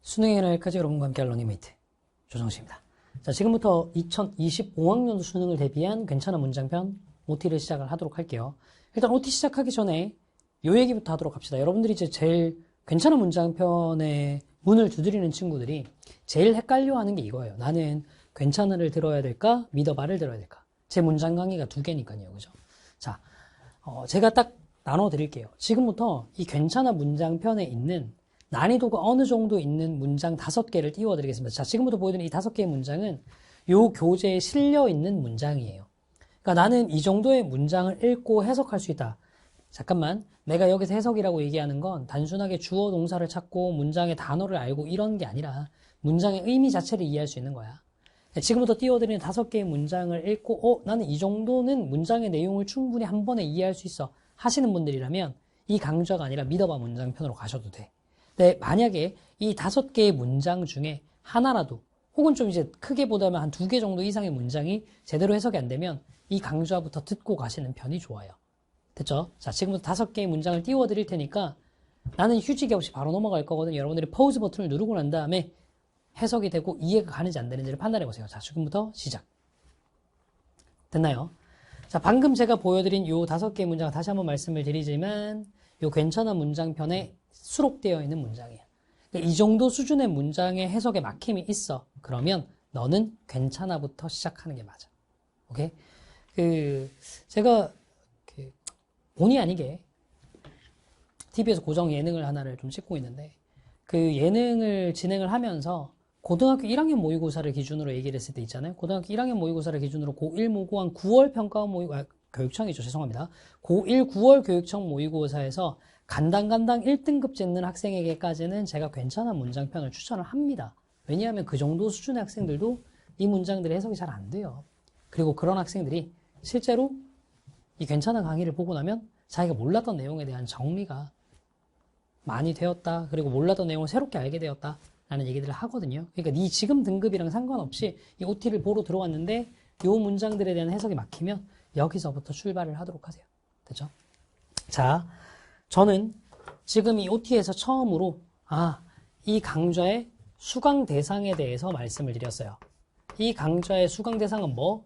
수능의 날까지 여러분과 함께 할 러닝메이트 조정식입니다. 자, 지금부터 2025학년도 수능을 대비한 괜찮은 문장편 OT를 시작을 하도록 할게요. 일단 OT 시작하기 전에 요 얘기부터 하도록 합시다. 여러분들이 이제 제일 괜찮은 문장편에 문을 두드리는 친구들이 제일 헷갈려하는 게 이거예요. 나는 괜찮은을 들어야 될까? 믿어봐를 들어야 될까? 제 문장 강의가 두 개니까요. 그죠? 자, 제가 딱 나눠드릴게요. 지금부터 이 괜찮은 문장편에 있는 난이도가 어느 정도 있는 문장 5개를 띄워드리겠습니다. 자, 지금부터 보여드리는 이 5개의 문장은 요 교재에 실려 있는 문장이에요. 그러니까 나는 이 정도의 문장을 읽고 해석할 수 있다. 잠깐만, 내가 여기서 해석이라고 얘기하는 건 단순하게 주어 동사를 찾고 문장의 단어를 알고 이런 게 아니라 문장의 의미 자체를 이해할 수 있는 거야. 지금부터 띄워드리는 5개의 문장을 읽고 나는 이 정도는 문장의 내용을 충분히 한 번에 이해할 수 있어 하시는 분들이라면 이 강좌가 아니라 믿어봐 문장편으로 가셔도 돼. 근데 만약에 이 5개의 문장 중에 하나라도 혹은 좀 이제 크게 보다면 한 2개 정도 이상의 문장이 제대로 해석이 안 되면 이 강좌부터 듣고 가시는 편이 좋아요. 됐죠? 자, 지금부터 5개의 문장을 띄워드릴 테니까 나는 휴지기 없이 바로 넘어갈 거거든요. 여러분들이 pause 버튼을 누르고 난 다음에 해석이 되고 이해가 가는지 안 되는지를 판단해 보세요. 자, 지금부터 시작. 됐나요? 자, 방금 제가 보여드린 요 5개의 문장 다시 한번 말씀을 드리지만 요 괜찮은 문장편에 수록되어 있는 문장이에요. 그러니까 이 정도 수준의 문장의 해석에 막힘이 있어. 그러면 너는 괜찮아부터 시작하는 게 맞아. 오케이? 제가 본의 아니게 TV에서 고정 예능을 하나를 좀 찍고 있는데 그 예능을 진행을 하면서 고등학교 1학년 모의고사를 기준으로 얘기를 했을 때 있잖아요. 고등학교 1학년 모의고사를 기준으로 고1 모고한 9월 평가원 교육청이죠. 죄송합니다. 고1 9월 교육청 모의고사에서 간당간당 1등급 짓는 학생에게까지는 제가 괜찮은 문장편을 추천을 합니다. 왜냐하면 그 정도 수준의 학생들도 이 문장들의 해석이 잘 안 돼요. 그리고 그런 학생들이 실제로 이 괜찮은 강의를 보고 나면 자기가 몰랐던 내용에 대한 정리가 많이 되었다. 그리고 몰랐던 내용을 새롭게 알게 되었다. 라는 얘기들을 하거든요. 그러니까 네 지금 등급이랑 상관없이 이 OT를 보러 들어왔는데 이 문장들에 대한 해석이 막히면 여기서부터 출발을 하도록 하세요. 됐죠? 자, 저는 지금 이 OT에서 처음으로 이 강좌의 수강 대상에 대해서 말씀을 드렸어요. 이 강좌의 수강 대상은 뭐?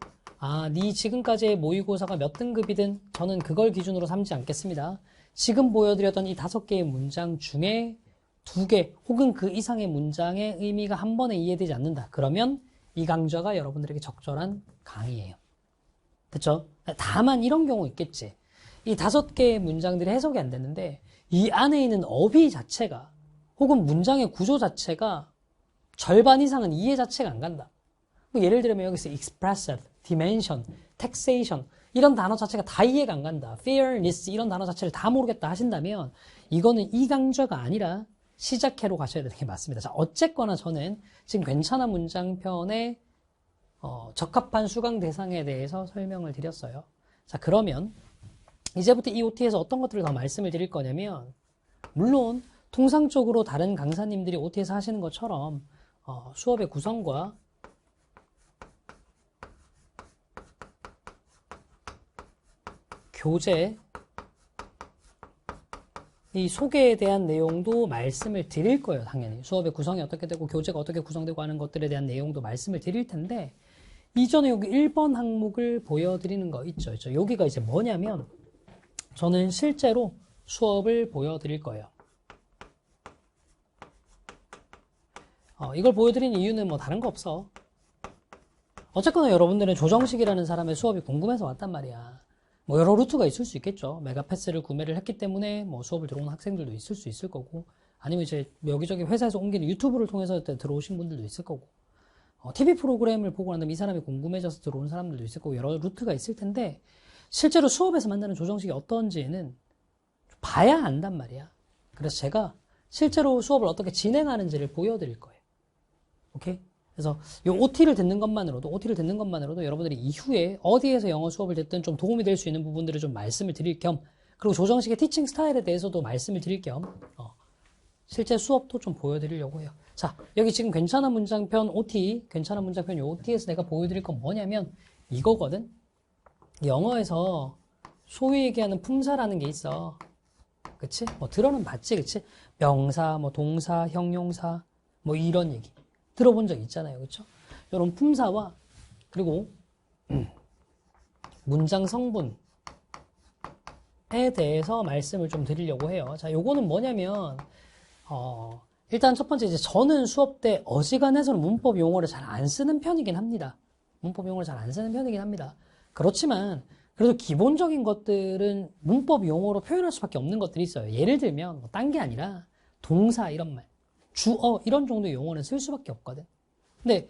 네 지금까지의 모의고사가 몇 등급이든 저는 그걸 기준으로 삼지 않겠습니다. 지금 보여드렸던 이 5개의 문장 중에 2개 혹은 그 이상의 문장의 의미가 한 번에 이해되지 않는다. 그러면 이 강좌가 여러분들에게 적절한 강의예요. 됐죠? 다만 이런 경우 있겠지. 이 5개의 문장들이 해석이 안 됐는데 이 안에 있는 어휘 자체가 혹은 문장의 구조 자체가 절반 이상은 이해 자체가 안 간다. 예를 들면 여기서 expressive, dimension, taxation 이런 단어 자체가 다 이해가 안 간다. fairness 이런 단어 자체를 다 모르겠다 하신다면 이거는 이 강좌가 아니라 시작해로 가셔야 되는 게 맞습니다. 자, 어쨌거나 저는 지금 괜찮은 문장편에 적합한 수강 대상에 대해서 설명을 드렸어요. 자, 그러면 이제부터 이 OT에서 어떤 것들을 더 말씀을 드릴 거냐면 물론 통상적으로 다른 강사님들이 OT에서 하시는 것처럼 수업의 구성과 교재 이 소개에 대한 내용도 말씀을 드릴 거예요. 당연히 수업의 구성이 어떻게 되고 교재가 어떻게 구성되고 하는 것들에 대한 내용도 말씀을 드릴 텐데 이전에 여기 1번 항목을 보여드리는 거 있죠. 여기가 이제 뭐냐면 저는 실제로 수업을 보여드릴 거예요. 이걸 보여드리는 이유는 뭐 다른 거 없어. 어쨌거나 여러분들은 조정식이라는 사람의 수업이 궁금해서 왔단 말이야. 뭐 여러 루트가 있을 수 있겠죠. 메가패스를 구매를 했기 때문에 뭐 수업을 들어오는 학생들도 있을 수 있을 거고 아니면 이제 여기저기 회사에서 옮기는 유튜브를 통해서 들어오신 분들도 있을 거고 TV 프로그램을 보고 난 다음에 이 사람이 궁금해져서 들어온 사람들도 있을 거고 여러 루트가 있을 텐데 실제로 수업에서 만나는 조정식이 어떤지는 봐야 안단 말이야. 그래서 제가 실제로 수업을 어떻게 진행하는지를 보여드릴 거예요. 오케이? 그래서 이 OT를 듣는 것만으로도 여러분들이 이후에 어디에서 영어 수업을 듣든 좀 도움이 될 수 있는 부분들을 좀 말씀을 드릴 겸 그리고 조정식의 티칭 스타일에 대해서도 말씀을 드릴 겸 실제 수업도 좀 보여드리려고 해요. 자, 여기 지금 괜찮은 문장편 OT, 괜찮은 문장편 OT에서 내가 보여드릴 건 뭐냐면 이거거든. 영어에서 소위 얘기하는 품사라는 게 있어. 그치? 뭐 들어는 봤지, 그치? 명사, 뭐 동사, 형용사, 뭐 이런 얘기 들어본 적 있잖아요. 그렇죠? 이런 품사와 그리고 문장 성분에 대해서 말씀을 좀 드리려고 해요. 자, 요거는 뭐냐면 일단 첫 번째 이제 저는 수업 때 어지간해서는 문법 용어를 잘 안 쓰는 편이긴 합니다. 문법 용어를 잘 안 쓰는 편이긴 합니다. 그렇지만 그래도 기본적인 것들은 문법 용어로 표현할 수밖에 없는 것들이 있어요. 예를 들면 뭐 딴 게 아니라 동사 이런 말, 주어 이런 정도의 용어는 쓸 수밖에 없거든. 근데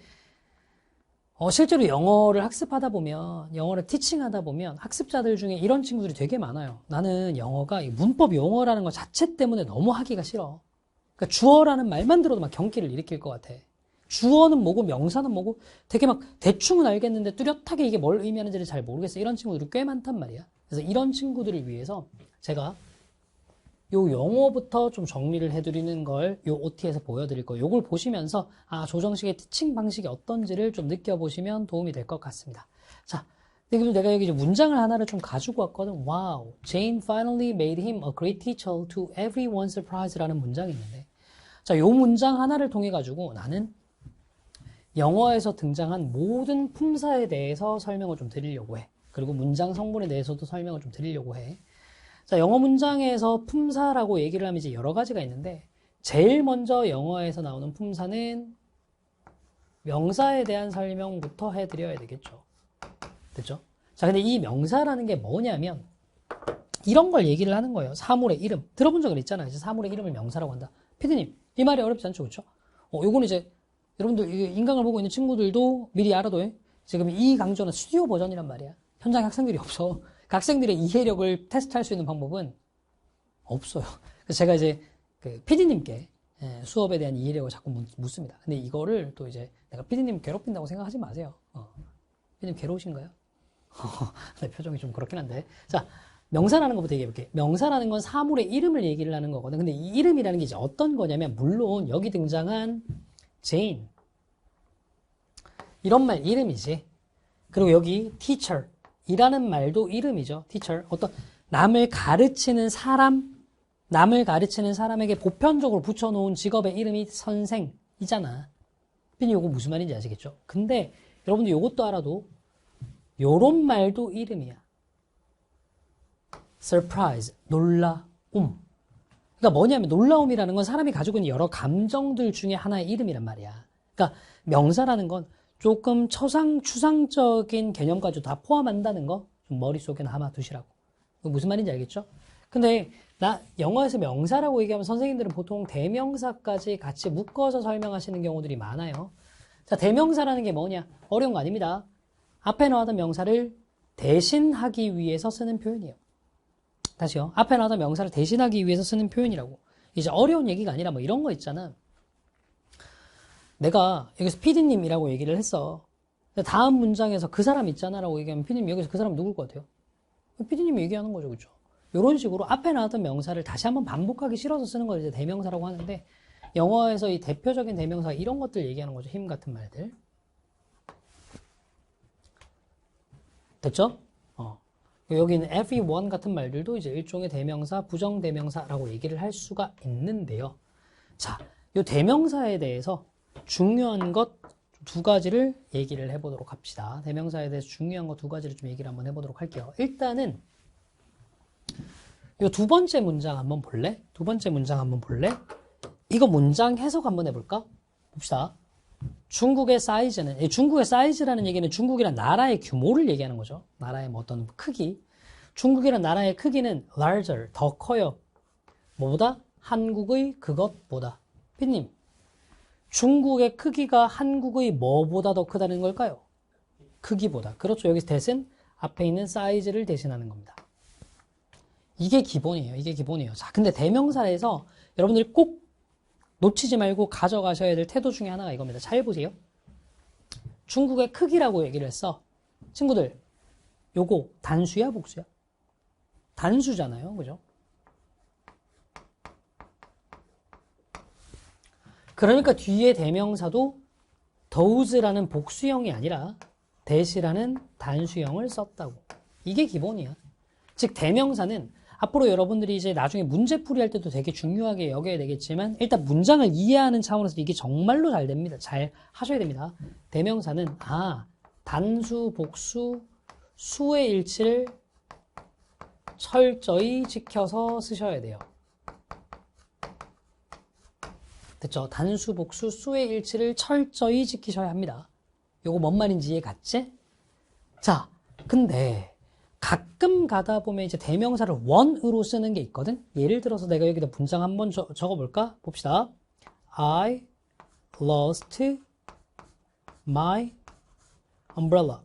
실제로 영어를 학습하다 보면, 영어를 티칭하다 보면 학습자들 중에 이런 친구들이 되게 많아요. 나는 영어가 문법 용어라는 것 자체 때문에 너무 하기가 싫어. 그러니까 주어라는 말만 들어도 막 경기를 일으킬 것 같아. 주어는 뭐고 명사는 뭐고 되게 막 대충은 알겠는데 뚜렷하게 이게 뭘 의미하는지를 잘 모르겠어. 이런 친구들이 꽤 많단 말이야. 그래서 이런 친구들을 위해서 제가 요 영어부터 좀 정리를 해드리는 걸 요 OT에서 보여드릴 거예요. 요걸 보시면서 조정식의 티칭 방식이 어떤지를 좀 느껴보시면 도움이 될 것 같습니다. 자, 그리고 내가 여기 이제 문장을 하나를 좀 가지고 왔거든. Wow, Jane finally made him a great teacher to everyone's surprise라는 문장이 있는데, 자, 요 문장 하나를 통해 가지고 나는 영어에서 등장한 모든 품사에 대해서 설명을 좀 드리려고 해. 그리고 문장 성분에 대해서도 설명을 좀 드리려고 해. 자, 영어 문장에서 품사라고 얘기를 하면 이제 여러 가지가 있는데, 제일 먼저 영어에서 나오는 품사는 명사에 대한 설명부터 해드려야 되겠죠. 됐죠? 자, 근데 이 명사라는 게 뭐냐면, 이런 걸 얘기를 하는 거예요. 사물의 이름. 들어본 적은 있잖아요. 이제 사물의 이름을 명사라고 한다. 피디님, 이 말이 어렵지 않죠? 그렇죠? 요거는 이제, 여러분들, 인강을 보고 있는 친구들도 미리 알아둬요. 지금 이 강좌는 스튜디오 버전이란 말이야. 현장에 학생들이 없어. 학생들의 이해력을 테스트할 수 있는 방법은 없어요. 그래서 제가 이제 그 PD님께 수업에 대한 이해력을 자꾸 묻습니다. 근데 이거를 또 이제 내가 PD님 괴롭힌다고 생각하지 마세요. PD님 괴로우신가요? 네, 표정이 좀 그렇긴 한데. 자, 명사라는 것부터 얘기해볼게요. 명사라는 건 사물의 이름을 얘기를 하는 거거든. 근데 이 이름이라는 게 이제 어떤 거냐면, 물론 여기 등장한 Jane 이런 말 이름이지. 그리고 여기 teacher 이라는 말도 이름이죠. teacher. 어떤 남을 가르치는 사람, 남을 가르치는 사람에게 보편적으로 붙여놓은 직업의 이름이 선생이잖아. 근데 이거 무슨 말인지 아시겠죠? 근데 여러분들 이것도 알아도 요런 말도 이름이야. surprise, 놀라움. 그러니까 뭐냐면 놀라움이라는 건 사람이 가지고 있는 여러 감정들 중에 하나의 이름이란 말이야. 그러니까 명사라는 건 조금 추상적인 개념까지 다 포함한다는 거 좀 머릿속에 아마 두시라고. 무슨 말인지 알겠죠? 근데 영어에서 명사라고 얘기하면 선생님들은 보통 대명사까지 같이 묶어서 설명하시는 경우들이 많아요. 자, 대명사라는 게 뭐냐? 어려운 거 아닙니다. 앞에 나왔던 명사를 대신하기 위해서 쓰는 표현이에요. 다시요. 앞에 나왔던 명사를 대신하기 위해서 쓰는 표현이라고. 이제 어려운 얘기가 아니라 뭐 이런 거 있잖아. 내가 여기서 PD님이라고 얘기를 했어. 다음 문장에서 그 사람 있잖아 라고 얘기하면 PD님 여기서 그 사람 누굴 것 같아요? PD님이 얘기하는 거죠. 그렇죠? 이런 식으로 앞에 나왔던 명사를 다시 한번 반복하기 싫어서 쓰는 걸 이제 대명사라고 하는데, 영어에서 이 대표적인 대명사 이런 것들 얘기하는 거죠. him 같은 말들. 됐죠? 여기는 everyone 같은 말들도 이제 일종의 대명사, 부정대명사라고 얘기를 할 수가 있는데요. 자, 이 대명사에 대해서 중요한 것 두 가지를 얘기를 해보도록 합시다. 대명사에 대해서 중요한 것 두 가지를 좀 얘기를 한번 해보도록 할게요. 일단은 이 두 번째 문장 한번 볼래? 두 번째 문장 한번 볼래? 이거 문장 해석 한번 해볼까? 봅시다. 중국의 사이즈는, 중국의 사이즈라는 얘기는 중국이란 나라의 규모를 얘기하는 거죠. 나라의 뭐 어떤 크기. 중국이란 나라의 크기는 larger, 더 커요. 뭐보다? 한국의 그것보다. 피디님, 중국의 크기가 한국의 뭐보다 더 크다는 걸까요? 크기보다. 그렇죠. 여기서 대신 앞에 있는 사이즈를 대신하는 겁니다. 이게 기본이에요. 이게 기본이에요. 자, 근데 대명사에서 여러분들이 꼭 놓치지 말고 가져가셔야 될 태도 중에 하나가 이겁니다. 잘 보세요. 중국의 크기라고 얘기를 했어. 친구들, 요거 단수야, 복수야? 단수잖아요. 그죠? 그러니까 뒤에 대명사도 those라는 복수형이 아니라 that이라는 단수형을 썼다고. 이게 기본이야. 즉 대명사는 앞으로 여러분들이 이제 나중에 문제풀이 할 때도 되게 중요하게 여겨야 되겠지만 일단 문장을 이해하는 차원에서 이게 정말로 잘 됩니다. 잘 하셔야 됩니다. 대명사는 단수, 복수, 수의 일치를 철저히 지켜서 쓰셔야 돼요. 됐죠? 단수, 복수, 수의 일치를 철저히 지키셔야 합니다. 요거 뭔 말인지 이해 갔지? 자, 근데 가끔 가다 보면 이제 대명사를 원으로 쓰는 게 있거든? 예를 들어서 내가 여기다 문장 한번 적어볼까? 봅시다. I lost my umbrella.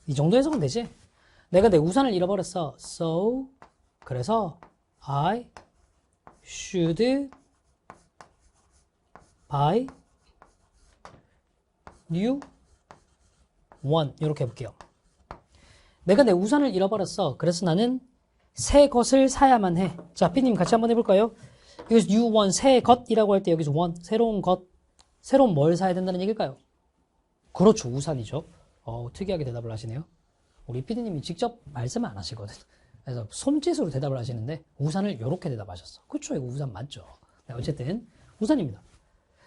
이 정도 해석은 되지? 내가 내 우산을 잃어버렸어. So, 그래서 I should buy new one. 이렇게 해볼게요. 내가 내 우산을 잃어버렸어. 그래서 나는 새 것을 사야만 해. 자, 피디님 같이 한번 해볼까요? 여기서 new one, 새 것이라고 할 때 여기서 one, 새로운 것, 새로운 뭘 사야 된다는 얘기일까요? 그렇죠. 우산이죠. 특이하게 대답을 하시네요. 우리 피디님이 직접 말씀을 안 하시거든. 그래서 손짓으로 대답을 하시는데 우산을 이렇게 대답하셨어. 그렇죠. 이거 우산 맞죠. 네, 어쨌든 우산입니다.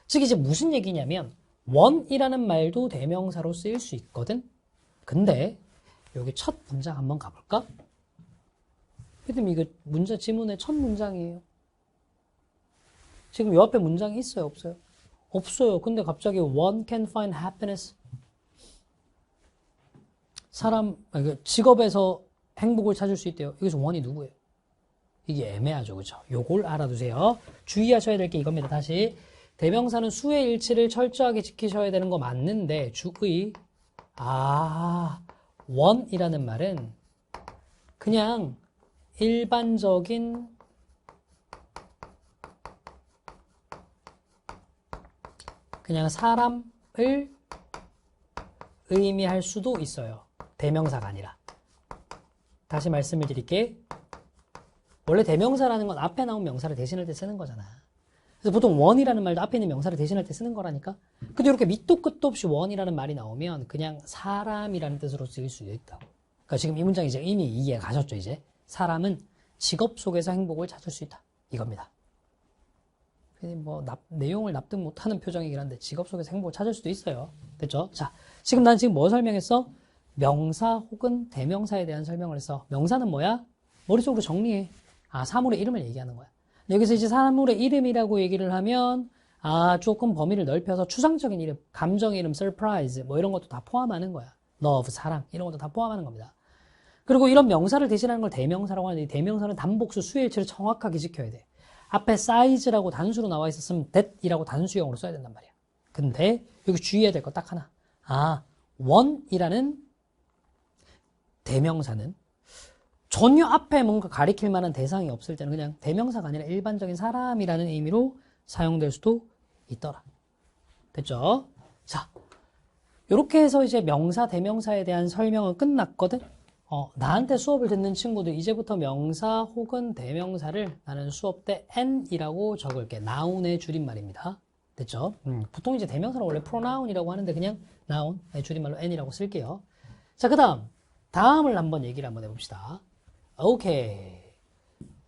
즉 이제 무슨 얘기냐면 원이라는 말도 대명사로 쓰일 수 있거든. 근데 여기 첫 문장 한번 가볼까? 피디님 이거 문자 지문의 첫 문장이에요. 지금 요 앞에 문장이 있어요? 없어요? 없어요. 근데 갑자기 one can find happiness. 직업에서 행복을 찾을 수 있대요. 여기서 one이 누구예요? 이게 애매하죠. 그죠? 요걸 알아두세요. 주의하셔야 될 게 이겁니다. 다시. 대명사는 수의 일치를 철저하게 지키셔야 되는 거 맞는데, 주의. one이라는 말은 그냥 일반적인 그냥 사람을 의미할 수도 있어요. 대명사가 아니라. 다시 말씀을 드릴게. 원래 대명사라는 건 앞에 나온 명사를 대신할 때 쓰는 거잖아. 그래서 보통 one이라는 말도 앞에 있는 명사를 대신할 때 쓰는 거라니까. 근데 이렇게 밑도 끝도 없이 one이라는 말이 나오면 그냥 사람이라는 뜻으로 쓰일 수 있다고. 그러니까 지금 이 문장 이제 이미 이해 가셨죠, 이제? 사람은 직업 속에서 행복을 찾을 수 있다. 이겁니다. 내용을 납득 못하는 표정이긴 한데 직업 속에서 행복을 찾을 수도 있어요. 됐죠? 자, 지금 난 지금 뭐 설명했어? 명사 혹은 대명사에 대한 설명을 했어. 명사는 뭐야? 머릿속으로 정리해. 사물의 이름을 얘기하는 거야. 여기서 이제 사물의 이름이라고 얘기를 하면 조금 범위를 넓혀서 추상적인 이름, 감정의 이름, surprise 뭐 이런 것도 다 포함하는 거야. love, 사랑 이런 것도 다 포함하는 겁니다. 그리고 이런 명사를 대신하는 걸 대명사라고 하는데 이 대명사는 단복수 수일치를 정확하게 지켜야 돼. 앞에 size라고 단수로 나와 있었으면 that이라고 단수형으로 써야 된단 말이야. 근데 여기 주의해야 될 거 딱 하나. one이라는 대명사는 전혀 앞에 뭔가 가리킬 만한 대상이 없을 때는 그냥 대명사가 아니라 일반적인 사람이라는 의미로 사용될 수도 있더라. 됐죠? 자, 이렇게 해서 이제 명사, 대명사에 대한 설명은 끝났거든? 나한테 수업을 듣는 친구들, 이제부터 명사 혹은 대명사를 나는 수업 때 n이라고 적을게. noun의 줄임말입니다. 됐죠? 보통 이제 대명사는 원래 pronoun이라고 하는데 그냥 noun의 줄임말로 n이라고 쓸게요. 자, 다음을 한번 얘기를 한번 해봅시다. 오케이.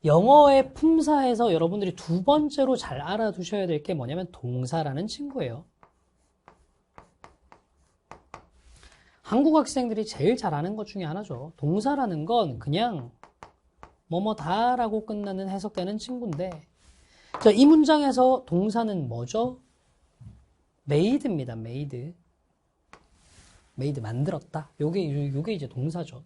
영어의 품사에서 여러분들이 두 번째로 잘 알아두셔야 될 게 뭐냐면 동사라는 친구예요. 한국 학생들이 제일 잘 아는 것 중에 하나죠. 동사라는 건 그냥 뭐뭐다라고 끝나는 해석되는 친구인데, 자, 이 문장에서 동사는 뭐죠? made입니다. made. made 만들었다. 요게 이제 동사죠.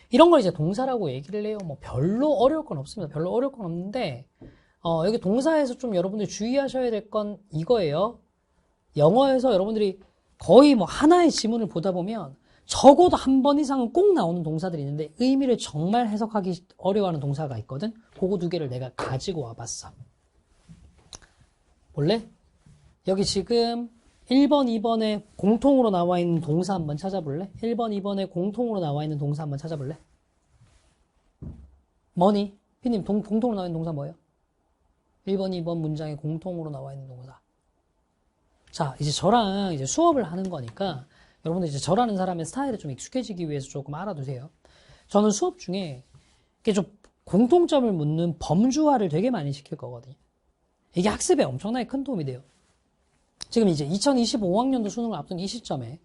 이런 걸 이제 동사라고 얘기를 해요. 뭐 별로 어려울 건 없습니다. 별로 어려울 건 없는데 여기 동사에서 좀 여러분들이 주의하셔야 될 건 이거예요. 영어에서 여러분들이 거의 뭐 하나의 지문을 보다 보면 적어도 한 번 이상은 꼭 나오는 동사들이 있는데 의미를 정말 해석하기 어려워하는 동사가 있거든. 그거 두 개를 내가 가지고 와봤어. 볼래? 여기 지금 1번, 2번에 공통으로 나와 있는 동사 한번 찾아볼래? 1번, 2번에 공통으로 나와 있는 동사 한번 찾아볼래? 뭐니? 피님, 공통으로 나와 있는 동사 뭐예요? 1번, 2번 문장에 공통으로 나와 있는 동사. 자, 이제 저랑 이제 수업을 하는 거니까 여러분들 이제 저라는 사람의 스타일에 좀 익숙해지기 위해서 조금 알아두세요. 저는 수업 중에 이게 좀 공통점을 묻는 범주화를 되게 많이 시킬 거거든요. 이게 학습에 엄청나게 큰 도움이 돼요. 지금 이제 2025학년도 수능을 앞둔 이 시점에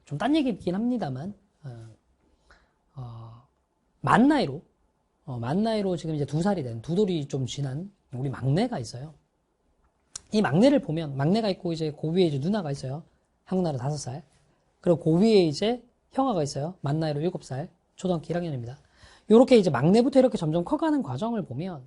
좀 딴 얘기긴 합니다만 만 나이로 지금 이제 2살이 된 두 돌이 좀 지난 우리 막내가 있어요. 이 막내를 보면 막내가 있고 이제 그 위에 이제 누나가 있어요. 한국 나이로 5살. 그리고 그 위에 이제 형아가 있어요. 만 나이로 7살. 초등학교 1학년입니다. 요렇게 이제 막내부터 이렇게 점점 커가는 과정을 보면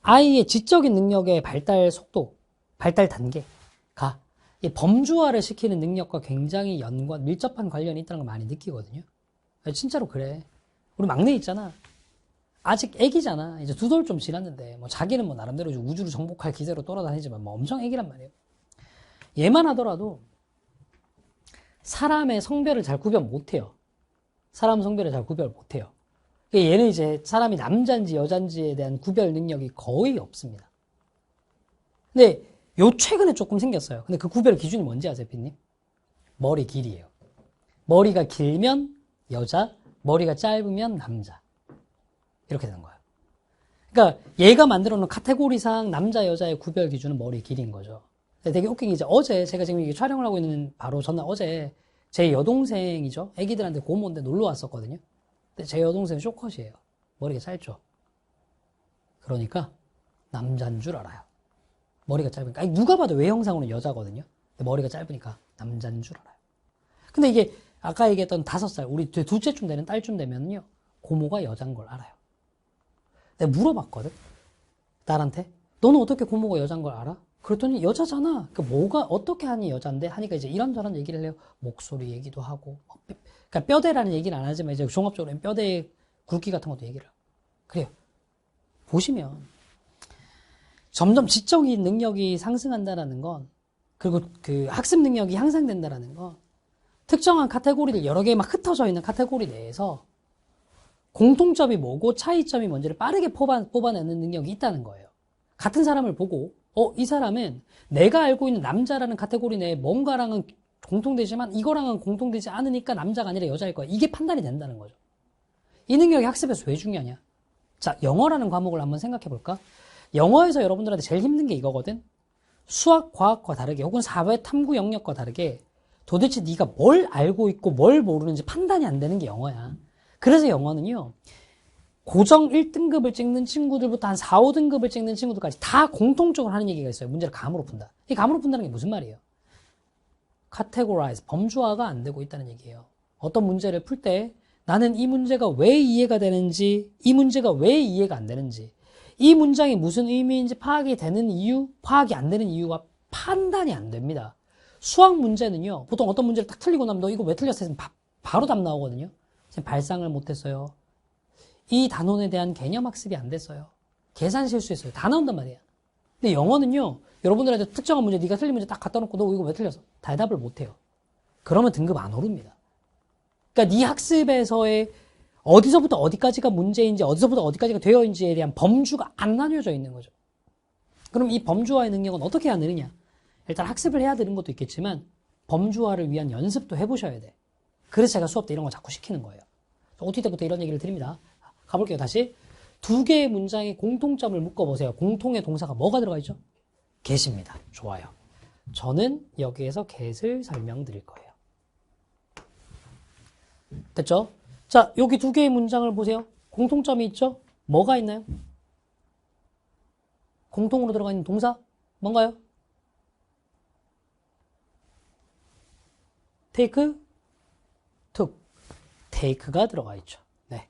아이의 지적인 능력의 발달 속도, 발달 단계가 이 범주화를 시키는 능력과 굉장히 밀접한 관련이 있다는 걸 많이 느끼거든요. 진짜로 그래. 우리 막내 있잖아. 아직 애기잖아. 이제 2돌 좀 지났는데, 뭐 자기는 뭐 나름대로 우주를 정복할 기세로 돌아다니지만 뭐 엄청 애기란 말이에요. 얘만 하더라도 사람의 성별을 잘 구별 못해요. 사람 성별을 잘 구별 못해요. 얘는 이제 사람이 남자인지 여자인지에 대한 구별 능력이 거의 없습니다. 근데 요 최근에 조금 생겼어요. 근데 그 구별 기준이 뭔지 아세요, 피님? 머리 길이에요. 머리가 길면 여자, 머리가 짧으면 남자. 이렇게 되는 거예요. 그러니까 얘가 만들어 놓은 카테고리상 남자, 여자의 구별 기준은 머리 길이인 거죠. 되게 웃긴 게 이제 어제 제가 지금 이게 촬영을 하고 있는 바로 전날 어제 제 여동생이죠. 애기들한테 고모인데 놀러 왔었거든요. 근데 제 여동생은 쇼컷이에요. 머리가 짧죠. 그러니까 남자인 줄 알아요. 머리가 짧으니까. 아니, 누가 봐도 외형상으로는 여자거든요. 근데 머리가 짧으니까 남자인 줄 알아요. 근데 이게 아까 얘기했던 5살, 우리 둘째쯤 되는 딸쯤 되면요. 고모가 여자인 걸 알아요. 내가 물어봤거든. 딸한테. 너는 어떻게 고모가 여자인 걸 알아? 그랬더니 여자잖아. 그 뭐가 어떻게 하니 여잔데 하니까 이제 이런저런 얘기를 해요. 목소리 얘기도 하고. 그러니까 뼈대라는 얘기는 안 하지만 이제 종합적으로 뼈대 굵기 같은 것도 얘기를 하고. 그래요. 보시면 점점 지적인 능력이 상승한다라는 건 그리고 그 학습 능력이 향상된다라는 건 특정한 카테고리를 여러 개 막 흩어져 있는 카테고리 내에서 공통점이 뭐고 차이점이 뭔지를 빠르게 뽑아내는 능력이 있다는 거예요. 같은 사람을 보고 이 사람은 내가 알고 있는 남자라는 카테고리 내에 뭔가랑은 공통되지만 이거랑은 공통되지 않으니까 남자가 아니라 여자일 거야. 이게 판단이 된다는 거죠. 이 능력이 학습에서 왜 중요하냐? 자, 영어라는 과목을 한번 생각해 볼까? 영어에서 여러분들한테 제일 힘든 게 이거거든. 수학, 과학과 다르게 혹은 사회 탐구 영역과 다르게 도대체 네가 뭘 알고 있고 뭘 모르는지 판단이 안 되는 게 영어야. 그래서 영어는요. 고정 1등급을 찍는 친구들부터 한 4, 5등급을 찍는 친구들까지 다 공통적으로 하는 얘기가 있어요. 문제를 감으로 푼다. 이 감으로 푼다는 게 무슨 말이에요? categorize, 범주화가 안 되고 있다는 얘기예요. 어떤 문제를 풀 때 나는 이 문제가 왜 이해가 되는지, 이 문제가 왜 이해가 안 되는지, 이 문장이 무슨 의미인지 파악이 되는 이유, 파악이 안 되는 이유가 판단이 안 됩니다. 수학 문제는요. 보통 어떤 문제를 딱 틀리고 나면 너 이거 왜 틀렸어? 했으면 바로 답 나오거든요. 발상을 못했어요. 이 단원에 대한 개념 학습이 안 됐어요. 계산 실수했어요. 다 나온단 말이야. 근데 영어는요. 여러분들한테 특정한 문제, 네가 틀린 문제 딱 갖다 놓고 너 이거 왜 틀렸어? 대답을 못해요. 그러면 등급 안 오릅니다. 그러니까 네 학습에서의 어디서부터 어디까지가 문제인지 어디서부터 어디까지가 되어 있는지에 대한 범주가 안 나뉘어져 있는 거죠. 그럼 이 범주화의 능력은 어떻게 해야 느느냐? 일단 학습을 해야 되는 것도 있겠지만 범주화를 위한 연습도 해보셔야 돼. 그래서 제가 수업 때 이런 거 자꾸 시키는 거예요. OT 때부터 이런 얘기를 드립니다. 가볼게요. 다시. 2개의 문장의 공통점을 묶어보세요. 공통의 동사가 뭐가 들어가 있죠? get입니다. 좋아요. 저는 여기에서 get을 설명드릴 거예요. 됐죠? 자, 여기 2개의 문장을 보세요. 공통점이 있죠? 뭐가 있나요? 공통으로 들어가 있는 동사? 뭔가요? take, took. take가 들어가 있죠. 네.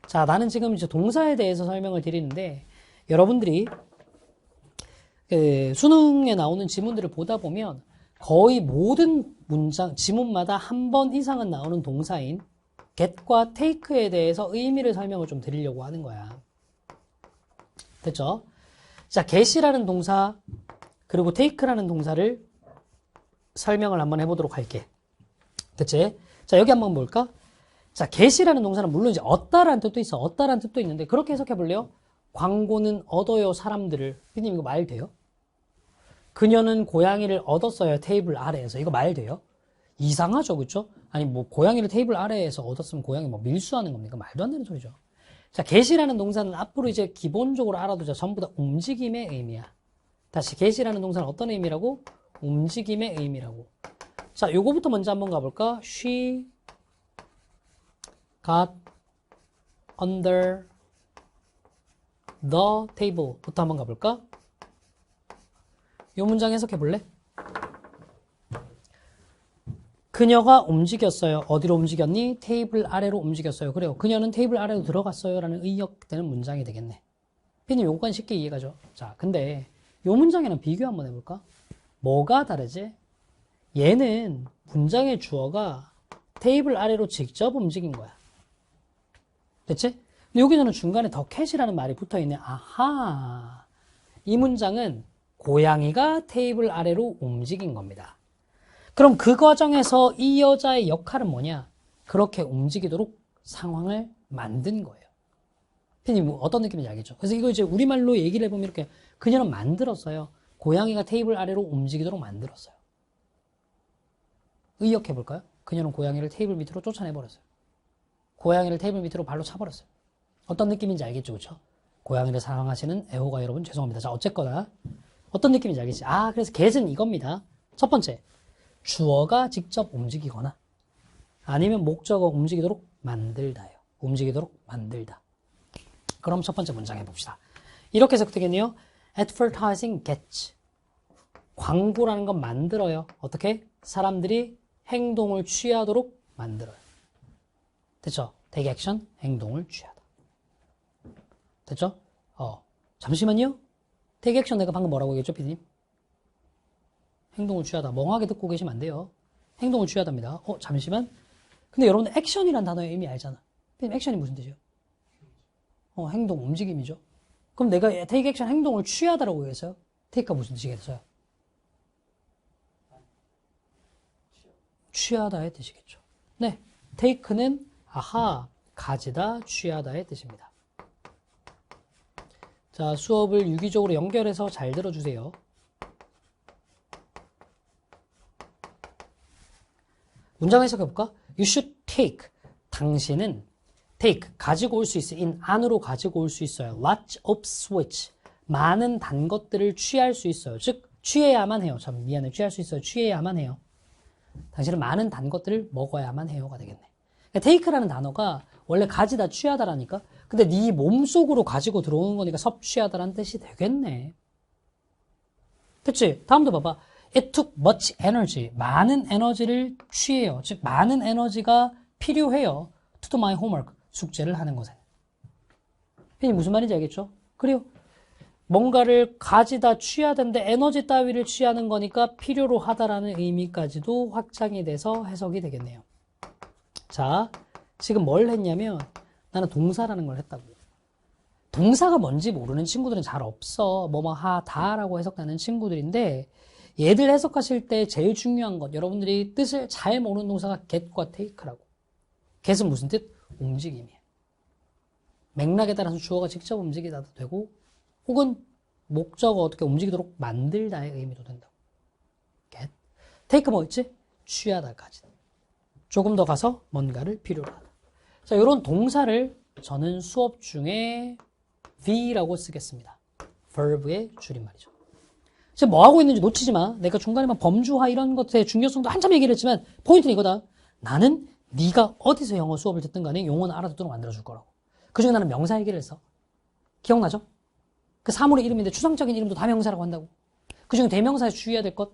자, 나는 지금 이제 동사에 대해서 설명을 드리는데, 여러분들이 수능에 나오는 지문들을 보다 보면 거의 모든 문장, 지문마다 한 번 이상은 나오는 동사인 get과 take에 대해서 의미를 설명을 좀 드리려고 하는 거야. 됐죠? 자, get이라는 동사, 그리고 take라는 동사를 설명을 한번 해보도록 할게. 됐지? 자, 여기 한번 볼까? 자, get이라는 동사는 물론 이제 얻다라는 뜻도 있어. 얻다라는 뜻도 있는데, 그렇게 해석해 볼래요? 광고는 얻어요, 사람들을. 피디님, 이거 말 돼요? 그녀는 고양이를 얻었어요, 테이블 아래에서. 이거 말 돼요? 이상하죠, 그쵸? 아니, 뭐, 고양이를 테이블 아래에서 얻었으면 고양이 뭐 밀수하는 겁니까? 말도 안 되는 소리죠. 자, get이라는 동사는 앞으로 이제 기본적으로 알아두자. 전부 다 움직임의 의미야. 다시, get이라는 동사는 어떤 의미라고? 움직임의 의미라고. 자, 요거부터 먼저 한번 가볼까? She got under the table부터 한번 가볼까? 요 문장 해석해 볼래? 그녀가 움직였어요. 어디로 움직였니? 테이블 아래로 움직였어요. 그래요. 그녀는 테이블 아래로 들어갔어요. 라는 의역되는 문장이 되겠네. 피디님, 요건 쉽게 이해가죠? 자, 근데 요 문장이랑 비교 한번 해볼까? 뭐가 다르지? 얘는 문장의 주어가 테이블 아래로 직접 움직인 거야. 됐지? 근데 여기서는 중간에 더 캣이라는 말이 붙어있네. 아하. 이 문장은 고양이가 테이블 아래로 움직인 겁니다. 그럼 그 과정에서 이 여자의 역할은 뭐냐? 그렇게 움직이도록 상황을 만든 거예요. 피디님, 어떤 느낌인지 알겠죠? 그래서 이거 이제 우리말로 얘기를 해보면 이렇게 그녀는 만들었어요. 고양이가 테이블 아래로 움직이도록 만들었어요. 의역해볼까요? 그녀는 고양이를 테이블 밑으로 쫓아내버렸어요. 고양이를 테이블 밑으로 발로 차버렸어요. 어떤 느낌인지 알겠죠? 그렇죠? 고양이를 사랑하시는 애호가 여러분 죄송합니다. 자, 어쨌거나 어떤 느낌인지 알겠지? 아, 그래서 get은 이겁니다. 첫 번째, 주어가 직접 움직이거나 아니면 목적어 움직이도록 만들다예요. 움직이도록 만들다. 그럼 첫 번째 문장 해봅시다. 이렇게 해석되겠네요. Advertising gets. 광고라는 건 만들어요. 어떻게? 사람들이 행동을 취하도록 만들어요. 됐죠? take action, 행동을 취하다. 됐죠? 잠시만요. take action 내가 방금 뭐라고 얘기했죠, 피디님? 행동을 취하다. 멍하게 듣고 계시면 안 돼요. 행동을 취하답니다. 잠시만. 근데 여러분들 액션이란 단어의 의미 알잖아. 피디님, 액션이 무슨 뜻이에요? 행동, 움직임이죠. 그럼 내가 take action, 행동을 취하다라고 얘기했어요. take가 무슨 뜻이겠어요? 취하다의 뜻이겠죠. 네. take는 아하, 가지다, 취하다의 뜻입니다. 자, 수업을 유기적으로 연결해서 잘 들어주세요. 문장 해석해볼까? You should take. 당신은 take, 가지고 올 수 있어요. in, 안으로 가지고 올 수 있어요. lots of sweets. 많은 단 것들을 취할 수 있어요. 즉, 취해야만 해요. 참 미안해. 취할 수 있어요. 취해야만 해요. 당신은 많은 단 것들을 먹어야만 해요가 되겠네. 그러니까 take라는 단어가 원래 가지다, 취하다라니까. 근데 네 몸속으로 가지고 들어오는 거니까 섭취하다라는 뜻이 되겠네. 그치? 다음도 봐봐. It took much energy. 많은 에너지를 취해요. 즉, 많은 에너지가 필요해요. To do my homework. 숙제를 하는 것에. 피디님 무슨 말인지 알겠죠? 그래요. 뭔가를 가지다 취하던데 에너지 따위를 취하는 거니까 필요로 하다라는 의미까지도 확장이 돼서 해석이 되겠네요. 자, 지금 뭘 했냐면 나는 동사라는 걸 했다고. 동사가 뭔지 모르는 친구들은 잘 없어. 뭐뭐 하다라고 해석하는 친구들인데 얘들 해석하실 때 제일 중요한 것, 여러분들이 뜻을 잘 모르는 동사가 get과 take라고. get은 무슨 뜻? 움직임이에요. 맥락에 따라서 주어가 직접 움직이다도 되고 혹은 목적어 어떻게 움직이도록 만들다의 의미도 된다고. get. take 뭐 있지? 취하다까지. 조금 더 가서 뭔가를 필요로 하다. 자, 이런 동사를 저는 수업 중에 V라고 쓰겠습니다. verb의 줄임말이죠. 지금 뭐 하고 있는지 놓치지 마. 내가 중간에 막 범주화 이런 것의 중요성도 한참 얘기를 했지만 포인트는 이거다. 나는 네가 어디서 영어 수업을 듣든 간에 용어는 알아듣도록 만들어줄 거라고. 그중에 나는 명사 얘기를 했어. 기억나죠? 그 사물의 이름인데 추상적인 이름도 다 명사라고 한다고. 그중에 대명사에 주의해야 될 것.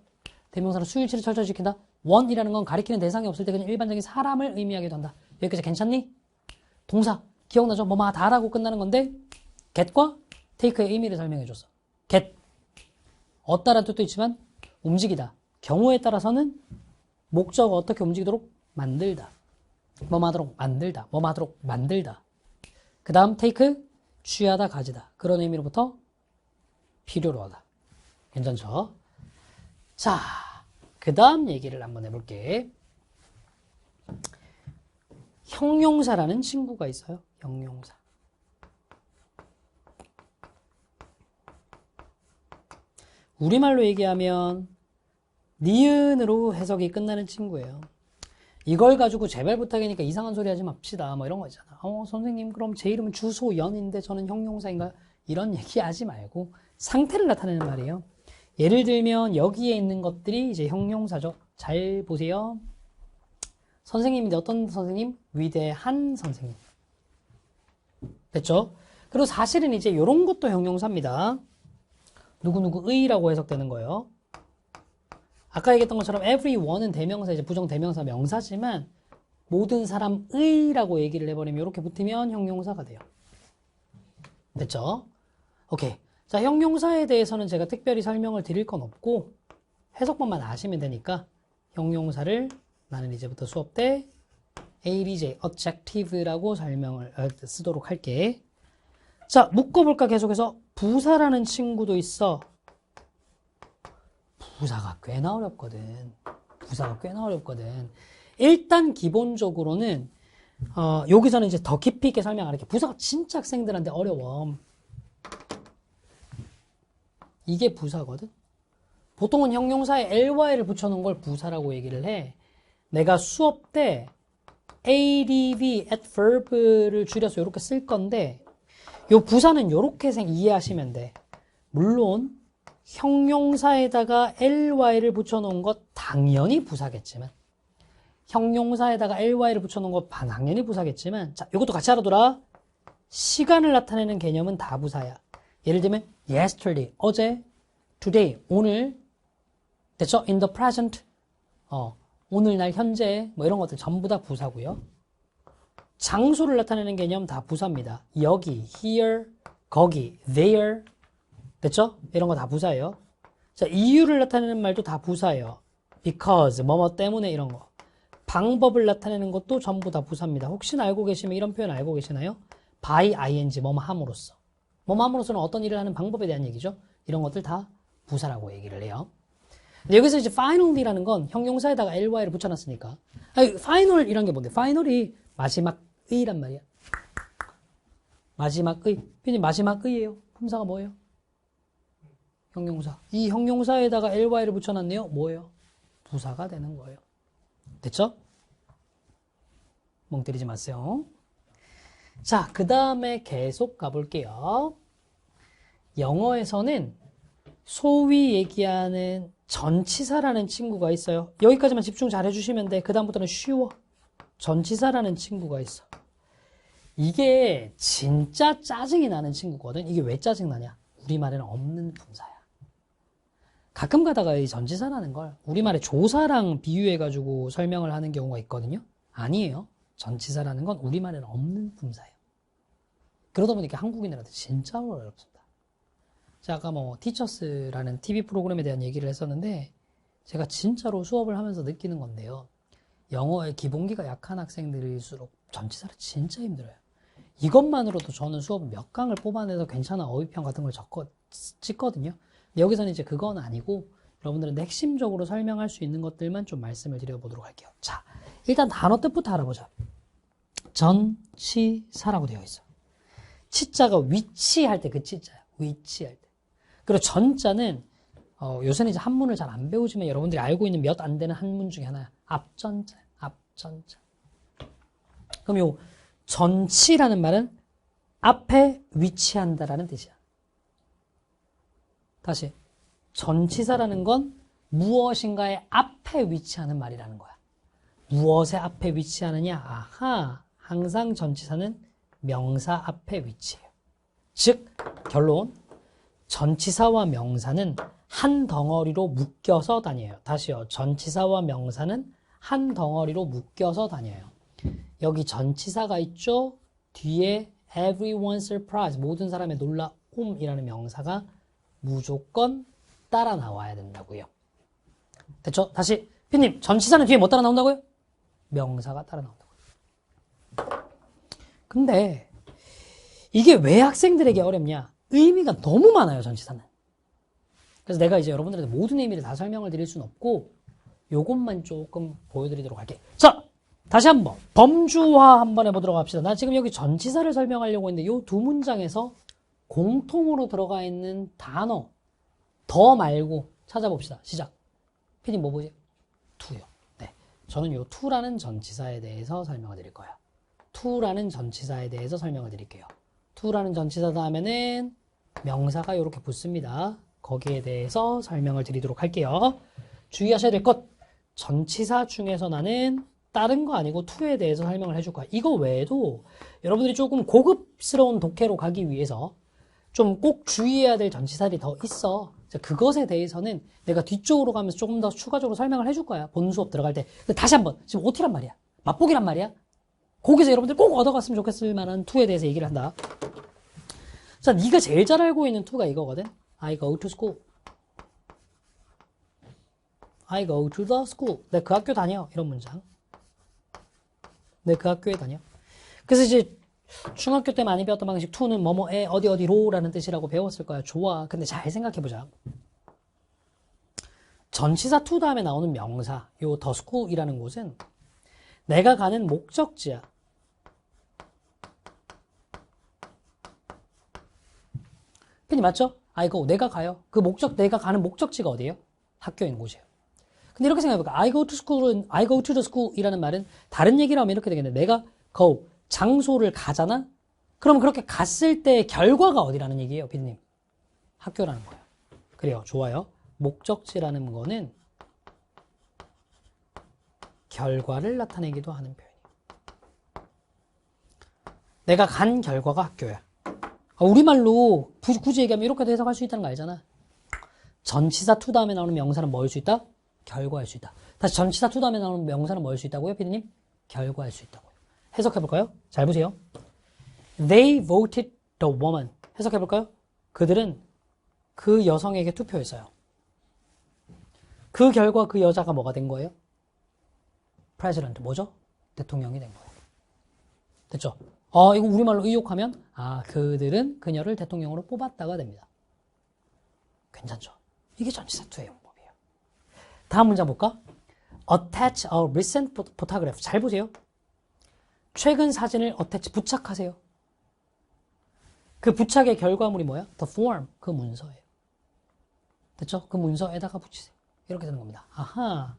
대명사는 수일치를 철저히 지킨다. 원이라는 건 가리키는 대상이 없을 때 그냥 일반적인 사람을 의미하기도 한다. 여기까지 괜찮니? 동사 기억나죠? 뭐뭐 다라고 끝나는 건데 get과 take의 의미를 설명해 줬어. get 얻다라는 뜻도 있지만 움직이다. 경우에 따라서는 목적어 어떻게 움직이도록 만들다. 뭐뭐 하도록 만들다. 뭐뭐 하도록 만들다. 그 다음 take 취하다 가지다. 그런 의미로부터 필요로 하다. 괜찮죠? 자, 그 다음 얘기를 한번 해볼게. 형용사라는 친구가 있어요. 형용사. 우리말로 얘기하면 니은으로 해석이 끝나는 친구예요. 이걸 가지고 제발 부탁이니까 이상한 소리 하지 맙시다. 뭐 이런 거 있잖아. 선생님, 그럼 제 이름은 주소연인데 저는 형용사인가요? 이런 얘기 하지 말고 상태를 나타내는 말이에요. 예를 들면 여기에 있는 것들이 이제 형용사죠. 잘 보세요. 선생님인데 어떤 선생님? 위대한 선생님. 됐죠? 그리고 사실은 이제 이런 것도 형용사입니다. 누구누구의라고 해석되는 거예요. 아까 얘기했던 것처럼 everyone은 대명사, 이제 부정 대명사 명사지만 모든 사람의라고 얘기를 해버리면 이렇게 붙으면 형용사가 돼요. 됐죠? 오케이. 자, 형용사에 대해서는 제가 특별히 설명을 드릴 건 없고 해석법만 아시면 되니까 형용사를 나는 이제부터 수업 때 ADJ, adjective라고 설명을 쓰도록 할게. 자, 묶어볼까 계속해서. 부사라는 친구도 있어. 부사가 꽤나 어렵거든. 부사가 꽤나 어렵거든. 일단 기본적으로는 여기서는 이제 더 깊이 있게 설명 안 할게. 부사가 진짜 학생들한테 어려워. 이게 부사거든. 보통은 형용사에 ly를 붙여놓은 걸 부사라고 얘기를 해. 내가 수업 때 adv, adverb를 줄여서 이렇게 쓸 건데 요 부사는 이렇게 이해하시면 돼. 물론 형용사에다가 ly를 붙여놓은 것 당연히 부사겠지만 형용사에다가 ly를 붙여놓은 것 당연히 부사겠지만 자, 이것도 같이 알아둬라. 시간을 나타내는 개념은 다 부사야. 예를 들면 yesterday, 어제, today, 오늘, 됐죠? in the present, 오늘날, 현재, 뭐 이런 것들 전부 다 부사고요. 장소를 나타내는 개념 다 부사입니다. 여기, here, 거기, there, 됐죠? 이런 거 다 부사예요. 자, 이유를 나타내는 말도 다 부사예요. because, 뭐뭐 때문에 이런 거. 방법을 나타내는 것도 전부 다 부사입니다. 혹시나 알고 계시면 이런 표현 알고 계시나요? by ing, 뭐뭐 함으로써. 뭐뭐 함으로써는 어떤 일을 하는 방법에 대한 얘기죠. 이런 것들 다 부사라고 얘기를 해요. 근데 여기서 이제 finally라는 건 형용사에다가 ly를 붙여놨으니까. 아니, final 이란 게 뭔데? final이 마지막의란 말이야. 마지막의. 피디님 마지막의예요. 품사가 뭐예요? 형용사. 이 형용사에다가 ly를 붙여놨네요. 뭐예요? 부사가 되는 거예요. 됐죠? 멍 때리지 마세요. 자, 그 다음에 계속 가볼게요. 영어에서는 소위 얘기하는 전치사라는 친구가 있어요. 여기까지만 집중 잘 해주시면 돼. 그 다음부터는 쉬워. 전치사라는 친구가 있어. 이게 진짜 짜증이 나는 친구거든. 이게 왜 짜증나냐? 우리말에는 없는 품사야. 가끔 가다가 이 전치사라는 걸 우리말의 조사랑 비유해가지고 설명을 하는 경우가 있거든요. 아니에요. 전치사라는 건 우리말에는 없는 품사예요. 그러다 보니까 한국인들한테 진짜 어렵습니다. 제가 아까 뭐 티처스라는 TV 프로그램에 대한 얘기를 했었는데 제가 진짜로 수업을 하면서 느끼는 건데요. 영어의 기본기가 약한 학생들일수록 전치사를 진짜 힘들어요. 이것만으로도 저는 수업 몇 강을 뽑아내서 괜찮은 어휘평 같은 걸 찍거든요. 여기서는 이제 그건 아니고 여러분들한테 핵심적으로 설명할 수 있는 것들만 좀 말씀을 드려보도록 할게요. 자, 일단 단어 뜻부터 알아보자. 전치사라고 되어 있어. 치자가 위치할 때 그 치자야. 위치할 때. 그리고 전자는 요새는 이제 한문을 잘 안 배우지만 여러분들이 알고 있는 몇 안 되는 한문 중에 하나야. 앞전자. 앞전자. 그럼 요 전치라는 말은 앞에 위치한다라는 뜻이야. 다시. 전치사라는 건 무엇인가의 앞에 위치하는 말이라는 거야. 무엇의 앞에 위치하느냐? 아하. 항상 전치사는 명사 앞에 위치해요. 즉, 결론. 전치사와 명사는 한 덩어리로 묶여서 다녀요. 다시요. 전치사와 명사는 한 덩어리로 묶여서 다녀요. 여기 전치사가 있죠? 뒤에 everyone's surprise, 모든 사람의 놀라움이라는 명사가 무조건 따라 나와야 된다고요. 됐죠? 다시 피님, 전치사는 뒤에 뭐 따라 나온다고요? 명사가 따라 나온다고요. 근데 이게 왜 학생들에게 어렵냐? 의미가 너무 많아요, 전치사는. 그래서 내가 이제 여러분들한테 모든 의미를 다 설명을 드릴 수는 없고 요것만 조금 보여드리도록 할게요. 자, 다시 한번 범주화 한번 해보도록 합시다. 나 지금 여기 전치사를 설명하려고 했는데 요 두 문장에서 공통으로 들어가 있는 단어 더 말고 찾아봅시다. 시작. 피디 뭐 보지? 투요. 네. 저는 요 to라는 전치사에 대해서 설명을 드릴 거예요. to라는 전치사에 대해서 설명을 드릴게요. to라는 전치사 다음에는 명사가 이렇게 붙습니다. 거기에 대해서 설명을 드리도록 할게요. 주의하셔야 될 것. 전치사 중에서 나는 다른 거 아니고 to에 대해서 설명을 해줄 거야. 이거 외에도 여러분들이 조금 고급스러운 독해로 가기 위해서 좀 꼭 주의해야 될 전치사들이 더 있어. 그것에 대해서는 내가 뒤쪽으로 가면서 조금 더 추가적으로 설명을 해줄 거야. 본 수업 들어갈 때. 다시 한번, 지금 OT란 말이야. 맛보기란 말이야. 거기서 여러분들 꼭 얻어갔으면 좋겠을 만한 to에 대해서 얘기를 한다. 자, 네가 제일 잘 알고 있는 to가 이거거든. I go to school. I go to the school. 내가 그 학교 다녀. 이런 문장. 내가 그 학교에 다녀. 그래서 이제 중학교 때 많이 배웠던 방식 to는 뭐뭐에 어디로라는 뜻이라고 배웠을 거야. 좋아. 근데 잘 생각해보자. 전치사 to 다음에 나오는 명사, 요 the school이라는 곳은 내가 가는 목적지야. 편이 맞죠? I go, 내가 가요. 그 내가 가는 목적지가 어디예요? 학교인 곳이에요. 근데 이렇게 생각해볼까? I go to the school이라는 말은 다른 얘기를 하면 이렇게 되겠네. 내가 go, 장소를 가잖아? 그럼 그렇게 갔을 때 결과가 어디라는 얘기예요, 피디님? 학교라는 거예요. 그래요. 좋아요. 목적지라는 거는 결과를 나타내기도 하는 표현이에요. 내가 간 결과가 학교야. 우리말로 굳이 얘기하면 이렇게도 해석할 수 있다는 거 알잖아. 전치사 to 다음에 나오는 명사는 뭐일 수 있다? 결과일 수 있다. 다시 전치사 to 다음에 나오는 명사는 뭐일 수 있다고요, 피디님? 결과일 수 있다고요. 해석해볼까요? 잘 보세요. They voted the woman. 해석해볼까요? 그들은 그 여성에게 투표했어요. 그 결과 그 여자가 뭐가 된 거예요? President. 뭐죠? 대통령이 된 거예요. 됐죠? 이거 우리말로 의역하면 그들은 그녀를 대통령으로 뽑았다가 됩니다. 괜찮죠? 이게 전치사 to의 용법이에요. 다음 문장 볼까? Attach a recent photograph. 잘 보세요. 최근 사진을 attach, 부착하세요. 그 부착의 결과물이 뭐야? The form, 그 문서예요. 됐죠? 그 문서에다가 붙이세요. 이렇게 되는 겁니다. 아하,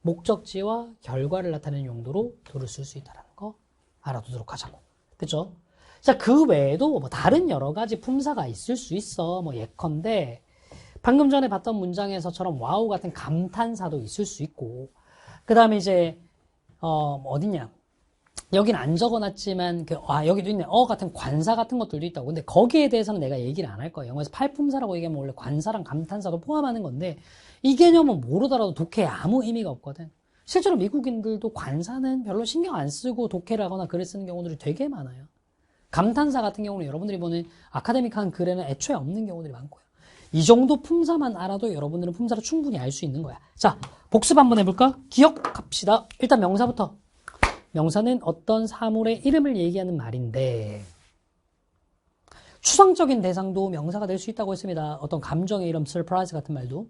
목적지와 결과를 나타내는 용도로 to를 쓸 수 있다는 거 알아두도록 하자고. 됐죠? 자, 그 외에도 뭐 다른 여러 가지 품사가 있을 수 있어. 뭐 예컨대 방금 전에 봤던 문장에서처럼 와우 같은 감탄사도 있을 수 있고, 그 다음에 이제 어딨냐? 여긴 안 적어놨지만 여기도 있네. 같은 관사 같은 것들도 있다고. 근데 거기에 대해서는 내가 얘기를 안 할 거예요. 영어에서 팔품사라고 얘기하면 원래 관사랑 감탄사도 포함하는 건데 이 개념은 모르더라도 독해에 아무 의미가 없거든. 실제로 미국인들도 관사는 별로 신경 안 쓰고 독해를 하거나 글을 쓰는 경우들이 되게 많아요. 감탄사 같은 경우는 여러분들이 보는 아카데믹한 글에는 애초에 없는 경우들이 많고요. 이 정도 품사만 알아도 여러분들은 품사를 충분히 알 수 있는 거야. 자, 복습 한번 해볼까? 기억합시다. 일단 명사부터. 명사는 어떤 사물의 이름을 얘기하는 말인데 추상적인 대상도 명사가 될 수 있다고 했습니다. 어떤 감정의 이름, surprise 같은 말도.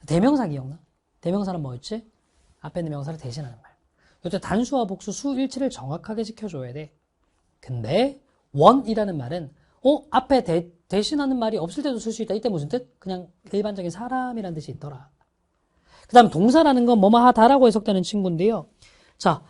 대명사 기억나? 대명사는 뭐였지? 앞에 있는 명사를 대신하는 말. 이때 단수와 복수, 수일치를 정확하게 지켜줘야 돼. 근데 원이라는 말은 앞에 대신하는 말이 없을 때도 쓸 수 있다. 이때 무슨 뜻? 그냥 일반적인 사람이라는 뜻이 있더라. 그 다음 동사라는 건 뭐뭐 하다라고 해석되는 친구인데요. 자,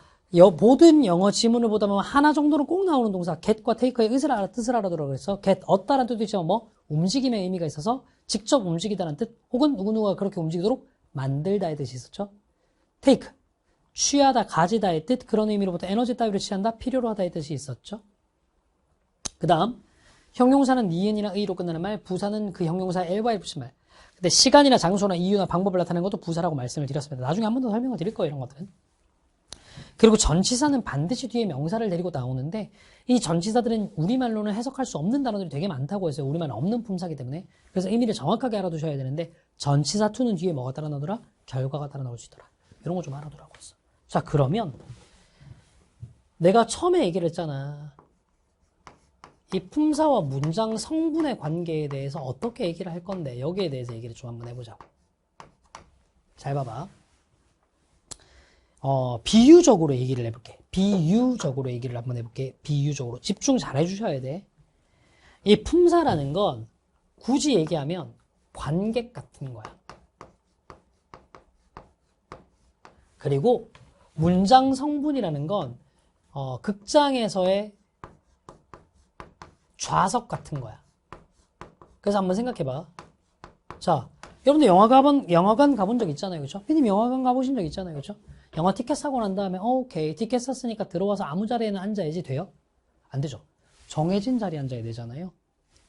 모든 영어 지문을 보다 보면 하나 정도는 꼭 나오는 동사 get과 take의 뜻을 알아두라고 해서 get, 얻다라는 뜻도 있지만 움직임의 의미가 있어서 직접 움직이다라는 뜻 혹은 누구누가 그렇게 움직이도록 만들다의 뜻이 있었죠. take, 취하다, 가지다의 뜻, 그런 의미로부터 에너지 따위를 취한다, 필요로 하다의 뜻이 있었죠. 그 다음 형용사는 니은이나 의로 끝나는 말, 부사는 그 형용사에 el과에 붙인 말. 근데 시간이나 장소나 이유나 방법을 나타내는 것도 부사라고 말씀을 드렸습니다. 나중에 한 번 더 설명을 드릴 거예요, 이런 것들은. 그리고 전치사는 반드시 뒤에 명사를 데리고 나오는데 이 전치사들은 우리말로는 해석할 수 없는 단어들이 되게 많다고 했어요. 우리말은 없는 품사기 때문에. 그래서 의미를 정확하게 알아두셔야 되는데 전치사 to는 뒤에 뭐가 따라 나오더라? 결과가 따라 나올 수 있더라. 이런 거 좀 알아두라고 했어. 자, 그러면 내가 처음에 얘기를 했잖아. 이 품사와 문장 성분의 관계에 대해서 어떻게 얘기를 할 건데 여기에 대해서 얘기를 좀 한번 해보자고. 잘 봐봐. 비유적으로 얘기를 해볼게. 비유적으로 얘기를 한번 해볼게. 비유적으로. 집중 잘 해주셔야 돼. 이 품사라는 건 굳이 얘기하면 관객 같은 거야. 그리고 문장 성분이라는 건 극장에서의 좌석 같은 거야. 그래서 한번 생각해봐. 자, 여러분들 영화관 가본 적 있잖아요. 그죠? 피디님 영화관 가보신 적 있잖아요. 그죠? 영화 티켓 사고 난 다음에 오케이 티켓 샀으니까 들어와서 아무 자리에는 앉아야지 돼요? 안 되죠. 정해진 자리에 앉아야 되잖아요.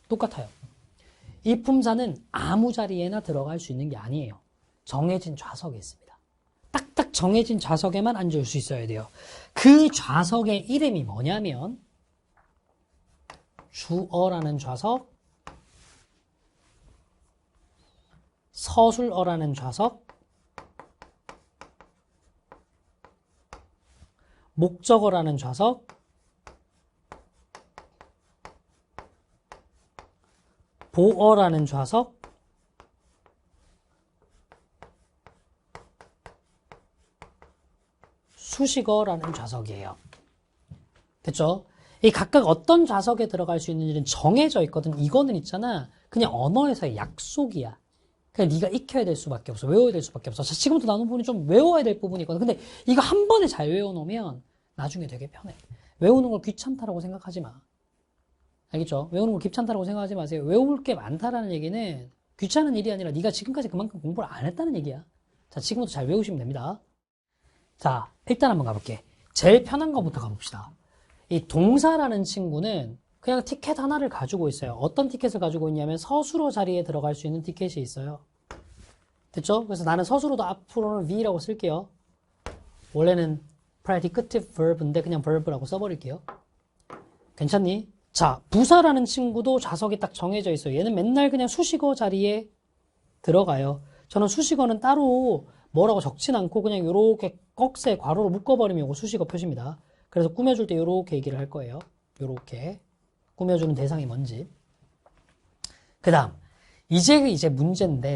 똑같아요. 이 품사는 아무 자리에나 들어갈 수 있는 게 아니에요. 정해진 좌석에 있습니다. 딱딱 정해진 좌석에만 앉을 수 있어야 돼요. 그 좌석의 이름이 뭐냐면 주어라는 좌석, 서술어라는 좌석, 목적어라는 좌석, 보어라는 좌석, 수식어라는 좌석이에요. 됐죠? 이 각각 어떤 좌석에 들어갈 수 있는지는 정해져 있거든. 이거는 있잖아. 그냥 언어에서의 약속이야. 그냥 네가 익혀야 될 수밖에 없어. 외워야 될 수밖에 없어. 자, 지금부터 나눈 부분이 좀 외워야 될 부분이 있거든. 근데 이거 한 번에 잘 외워놓으면 나중에 되게 편해. 외우는 걸 귀찮다라고 생각하지 마. 알겠죠? 외우는 걸 귀찮다라고 생각하지 마세요. 외울 게 많다라는 얘기는 귀찮은 일이 아니라 네가 지금까지 그만큼 공부를 안 했다는 얘기야. 자, 지금부터 잘 외우시면 됩니다. 자, 일단 한번 가볼게. 제일 편한 거부터 가봅시다. 이 동사라는 친구는 그냥 티켓 하나를 가지고 있어요. 어떤 티켓을 가지고 있냐면 서술어 자리에 들어갈 수 있는 티켓이 있어요. 됐죠? 그래서 나는 서술어도 앞으로는 V라고 쓸게요. 원래는 predicative verb인데 그냥 verb라고 써버릴게요. 괜찮니? 자, 부사라는 친구도 좌석이 딱 정해져 있어요. 얘는 맨날 그냥 수식어 자리에 들어가요. 저는 수식어는 따로 뭐라고 적진 않고 그냥 이렇게 꺽쇠 괄호로 묶어버리면 이거 수식어 표시입니다. 그래서 꾸며줄 때 이렇게 얘기를 할 거예요. 이렇게 꾸며주는 대상이 뭔지. 그 다음 이제 문제인데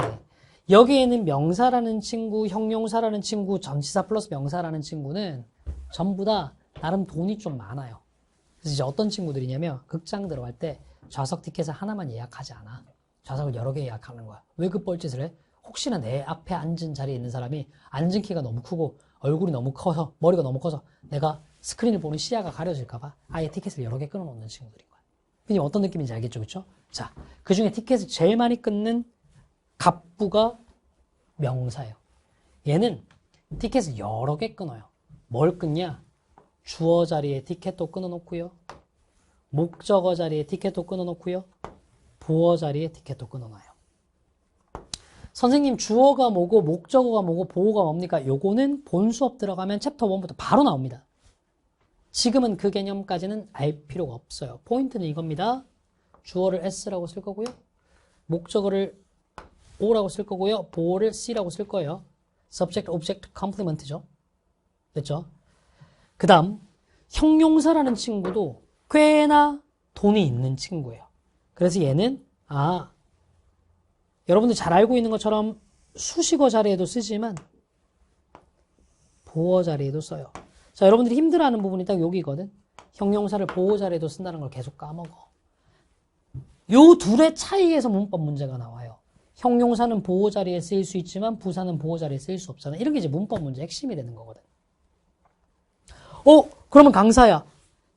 여기에는 명사라는 친구, 형용사라는 친구, 전치사 플러스 명사라는 친구는 전부 다 나름 돈이 좀 많아요. 그래서 이제 어떤 친구들이냐면 극장 들어갈 때 좌석 티켓을 하나만 예약하지 않아. 좌석을 여러 개 예약하는 거야. 왜 그 뻘짓을 해? 혹시나 내 앞에 앉은 자리에 있는 사람이 앉은 키가 너무 크고 얼굴이 너무 커서 머리가 너무 커서 내가 스크린을 보는 시야가 가려질까봐 아예 티켓을 여러 개 끊어놓는 친구들인 거야. 근데 어떤 느낌인지 알겠죠? 그쵸? 자, 그 중에 티켓을 제일 많이 끊는 갑부가 명사예요. 얘는 티켓을 여러 개 끊어요. 뭘 끊냐? 주어 자리에 티켓도 끊어놓고요. 목적어 자리에 티켓도 끊어놓고요. 보어 자리에 티켓도 끊어놔요. 선생님 주어가 뭐고 목적어가 뭐고 보어가 뭡니까? 요거는 본 수업 들어가면 챕터 1부터 바로 나옵니다. 지금은 그 개념까지는 알 필요가 없어요. 포인트는 이겁니다. 주어를 S라고 쓸 거고요. 목적어를 O라고 쓸 거고요. 보어를 C라고 쓸 거예요. subject, object, complement죠. 됐죠? 그 다음 형용사라는 친구도 꽤나 돈이 있는 친구예요. 그래서 얘는 여러분들 잘 알고 있는 것처럼 수식어 자리에도 쓰지만 보어 자리에도 써요. 자, 여러분들이 힘들어하는 부분이 딱 여기거든. 형용사를 보어 자리에도 쓴다는 걸 계속 까먹어. 요 둘의 차이에서 문법 문제가 나와요. 형용사는 보어 자리에 쓰일 수 있지만 부사는 보어 자리에 쓰일 수 없잖아. 이런 게 이제 문법 문제 핵심이 되는 거거든. 그러면 강사야.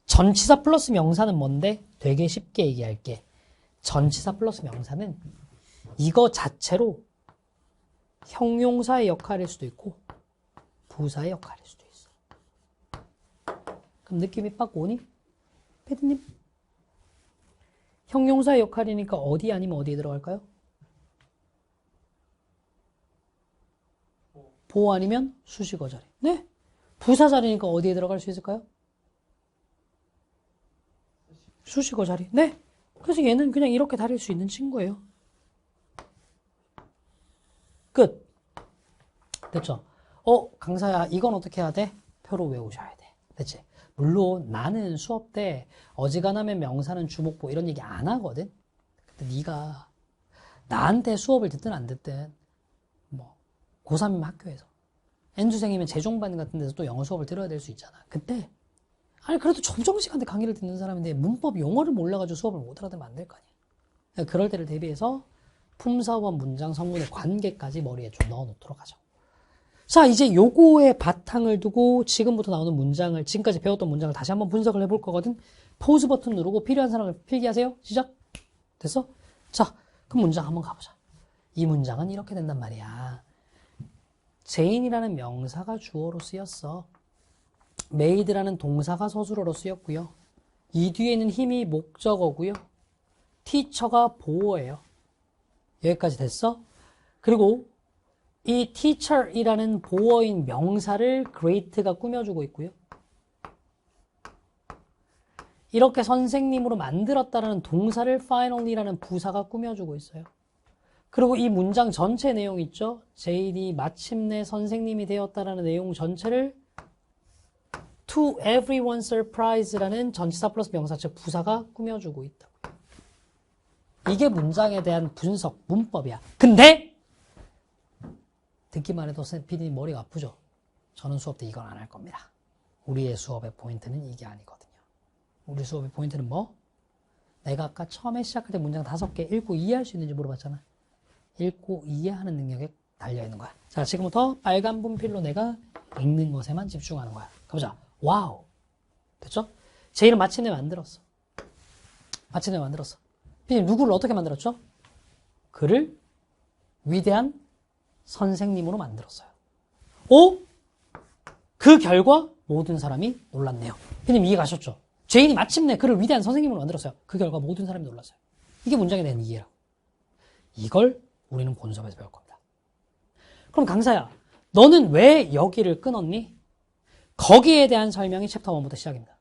전치사 플러스 명사는 뭔데? 되게 쉽게 얘기할게. 전치사 플러스 명사는 이거 자체로 형용사의 역할일 수도 있고 부사의 역할일 수도 있어. 그럼 느낌이 빡 오니? 패드님? 형용사의 역할이니까 어디 아니면 어디에 들어갈까요? 보어 아니면 수식어 자리. 네? 부사 자리니까 어디에 들어갈 수 있을까요? 수식어 자리. 네? 그래서 얘는 그냥 이렇게 다릴 수 있는 친구예요. 끝. 됐죠? 강사야, 이건 어떻게 해야 돼? 표로 외우셔야 돼. 됐지? 물론 나는 수업 때 어지간하면 명사는 주목보 이런 얘기 안 하거든? 근데 네가 나한테 수업을 듣든 안 듣든 뭐 고3이면 학교에서 N수생이면 재종반 같은 데서 또 영어 수업을 들어야 될 수 있잖아. 그때 아니 그래도 정시간대 강의를 듣는 사람인데 문법 용어를 몰라가지고 수업을 못 알아들으면 안 될 거 아니야. 그럴 때를 대비해서 품사와 문장 성분의 관계까지 머리에 좀 넣어놓도록 하죠. 자, 이제 요거에 바탕을 두고 지금부터 나오는 문장을, 지금까지 배웠던 문장을 다시 한번 분석을 해볼 거거든. 포즈 버튼 누르고 필요한 사람을 필기하세요. 시작. 됐어? 자, 그 문장 한번 가보자. 이 문장은 이렇게 된단 말이야. 제인이라는 명사가 주어로 쓰였어. made라는 동사가 서술어로 쓰였고요. 이 뒤에 있는 힘이 목적어고요. teacher가 보어예요. 여기까지 됐어? 그리고 이 teacher이라는 보어인 명사를 great가 꾸며주고 있고요. 이렇게 선생님으로 만들었다는 동사를 finally라는 부사가 꾸며주고 있어요. 그리고 이 문장 전체 내용 있죠? 제인이 마침내 선생님이 되었다라는 내용 전체를 to everyone's surprise라는 전치사 플러스 명사 즉 부사가 꾸며주고 있다고요. 이게 문장에 대한 분석, 문법이야. 근데 듣기만 해도 PD님 머리가 아프죠? 저는 수업 때 이건 안 할 겁니다. 우리의 수업의 포인트는 이게 아니거든요. 우리 수업의 포인트는 뭐? 내가 아까 처음에 시작할 때 문장 5개 읽고 이해할 수 있는지 물어봤잖아. 읽고 이해하는 능력에 달려있는 거야. 자, 지금부터 빨간 분필로 내가 읽는 것에만 집중하는 거야. 가보자. 와우. 됐죠? 제인은 마침내 만들었어. 마침내 만들었어. PD님 누구를 어떻게 만들었죠? 그를 위대한 선생님으로 만들었어요. 오? 그 결과 모든 사람이 놀랐네요. PD님 이해 가셨죠? 제인이 마침내 그를 위대한 선생님으로 만들었어요. 그 결과 모든 사람이 놀랐어요. 이게 문장에 대한 이해라고. 이걸 우리는 본 수업에서 배울 겁니다. 그럼 강사야, 너는 왜 여기를 끊었니? 거기에 대한 설명이 챕터 1부터 시작입니다.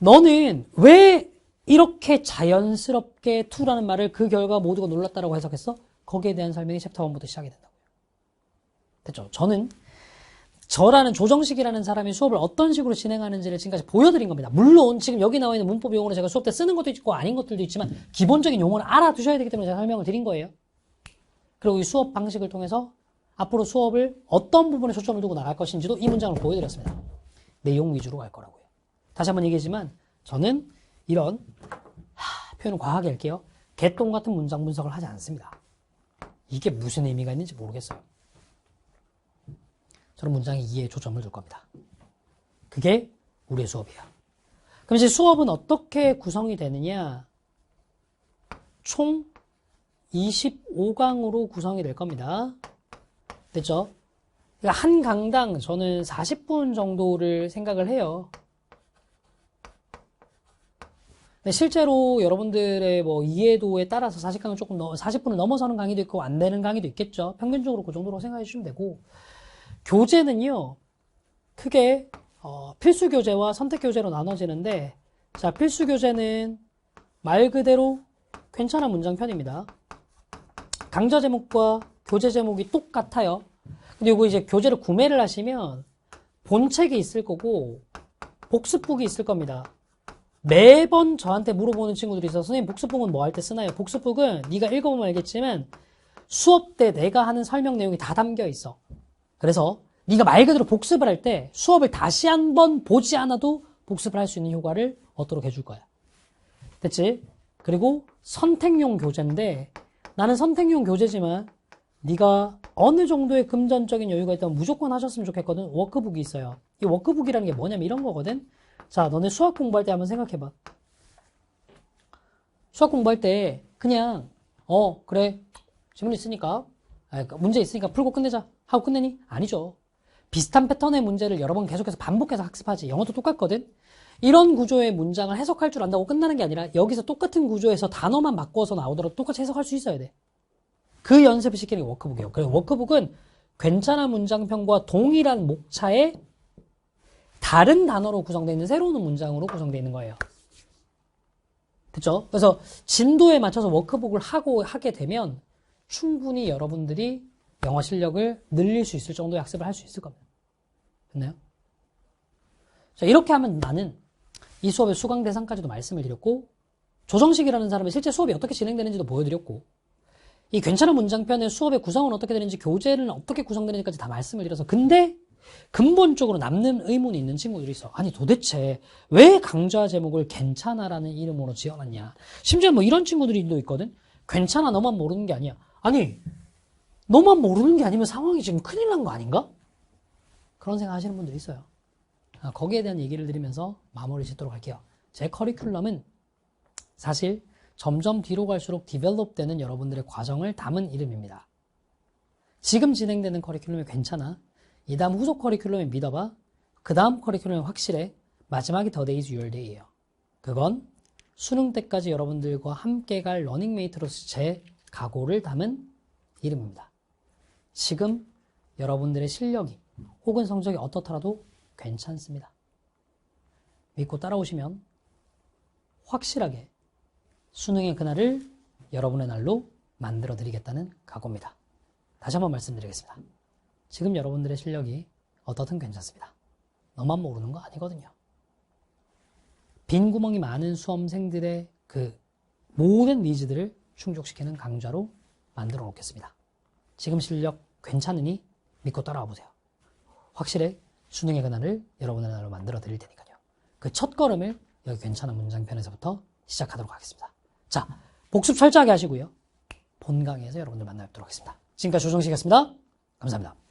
너는 왜 이렇게 자연스럽게 to라는 말을 그 결과 모두가 놀랐다라고 해석했어? 거기에 대한 설명이 챕터 1부터 시작이 된다고요. 됐죠? 저라는 조정식이라는 사람이 수업을 어떤 식으로 진행하는지를 지금까지 보여드린 겁니다. 물론 지금 여기 나와 있는 문법 용어를 제가 수업 때 쓰는 것도 있고 아닌 것들도 있지만 기본적인 용어를 알아두셔야 되기 때문에 제가 설명을 드린 거예요. 그리고 이 수업 방식을 통해서 앞으로 수업을 어떤 부분에 초점을 두고 나갈 것인지도 이 문장을 보여드렸습니다. 내용 위주로 갈 거라고요. 다시 한번 얘기하지만 저는 이런 표현을 과하게 할게요. 개똥 같은 문장 분석을 하지 않습니다. 이게 무슨 의미가 있는지 모르겠어요. 저는 문장의 이해에 초점을 둘 겁니다. 그게 우리의 수업이에요. 그럼 이제 수업은 어떻게 구성이 되느냐? 총 25강으로 구성이 될 겁니다. 됐죠? 그러니까 한 강당 저는 40분 정도를 생각을 해요. 근데 실제로 여러분들의 뭐 이해도에 따라서 40강은 조금 40분을 넘어서는 강의도 있고 안 되는 강의도 있겠죠. 평균적으로 그 정도로 생각해 주시면 되고, 교재는요 크게 필수 교재와 선택 교재로 나눠지는데, 자, 필수 교재는 말 그대로 괜찮은 문장편입니다. 강좌 제목과 교재 제목이 똑같아요. 근데 이거 이제 교재를 구매를 하시면 본책이 있을 거고 복습북이 있을 겁니다. 매번 저한테 물어보는 친구들이 있어서 선생님 복습북은 뭐 할 때 쓰나요? 복습북은 네가 읽어보면 알겠지만 수업 때 내가 하는 설명 내용이 다 담겨 있어. 그래서 네가 말 그대로 복습을 할 때 수업을 다시 한번 보지 않아도 복습을 할 수 있는 효과를 얻도록 해줄 거야. 됐지? 그리고 선택용 교재인데, 나는 선택용 교재지만 네가 어느 정도의 금전적인 여유가 있다면 무조건 하셨으면 좋겠거든. 워크북이 있어요. 이 워크북이라는 게 뭐냐면 이런 거거든. 자, 너네 수학 공부할 때 한번 생각해봐. 수학 공부할 때 그냥 그래 질문 있으니까 문제 있으니까 풀고 끝내자 하고 끝내니? 아니죠. 비슷한 패턴의 문제를 여러 번 계속해서 반복해서 학습하지. 영어도 똑같거든. 이런 구조의 문장을 해석할 줄 안다고 끝나는 게 아니라 여기서 똑같은 구조에서 단어만 바꿔서 나오더라도 똑같이 해석할 수 있어야 돼. 그 연습을 시키는 게 워크북이에요. 그래서 워크북은 괜찮은 문장편과 동일한 목차에 다른 단어로 구성되어 있는 새로운 문장으로 구성되어 있는 거예요. 됐죠? 그래서 진도에 맞춰서 워크북을 하게 되면 충분히 여러분들이 영어 실력을 늘릴 수 있을 정도의 학습을 할 수 있을 겁니다. 됐나요? 자, 이렇게 하면 나는 이 수업의 수강 대상까지도 말씀을 드렸고, 조정식이라는 사람의 실제 수업이 어떻게 진행되는지도 보여드렸고, 이 괜찮은 문장편의 수업의 구성은 어떻게 되는지, 교재는 어떻게 구성되는지까지 다 말씀을 드려서, 근데 근본적으로 남는 의문이 있는 친구들이 있어. 아니 도대체 왜 강좌 제목을 괜찮아라는 이름으로 지어놨냐. 심지어 뭐 이런 친구들이 또 있거든. 괜찮아 너만 모르는 게 아니야. 아니 너만 모르는 게 아니면 상황이 지금 큰일 난 거 아닌가? 그런 생각 하시는 분들이 있어요. 거기에 대한 얘기를 드리면서 마무리 짓도록 할게요. 제 커리큘럼은 사실 점점 뒤로 갈수록 디벨롭 되는 여러분들의 과정을 담은 이름입니다. 지금 진행되는 커리큘럼이 괜찮아. 이 다음 후속 커리큘럼에 믿어봐. 그 다음 커리큘럼이 확실해. 마지막이 The Days Your Day예요. 그건 수능 때까지 여러분들과 함께 갈 러닝메이트로서 제 각오를 담은 이름입니다. 지금 여러분들의 실력이 혹은 성적이 어떻더라도 괜찮습니다. 믿고 따라오시면 확실하게 수능의 그날을 여러분의 날로 만들어 드리겠다는 각오입니다. 다시 한번 말씀드리겠습니다. 지금 여러분들의 실력이 어떻든 괜찮습니다. 너만 모르는 거 아니거든요. 빈 구멍이 많은 수험생들의 그 모든 니즈들을 충족시키는 강좌로 만들어 놓겠습니다. 지금 실력 괜찮으니 믿고 따라와 보세요. 확실히 수능의 그날을 여러분의 날로 만들어 드릴 테니까요. 그 첫 걸음을 여기 괜찮은 문장편에서부터 시작하도록 하겠습니다. 자, 복습 철저하게 하시고요. 본 강의에서 여러분들 만나 뵙도록 하겠습니다. 지금까지 조정식이었습니다. 감사합니다.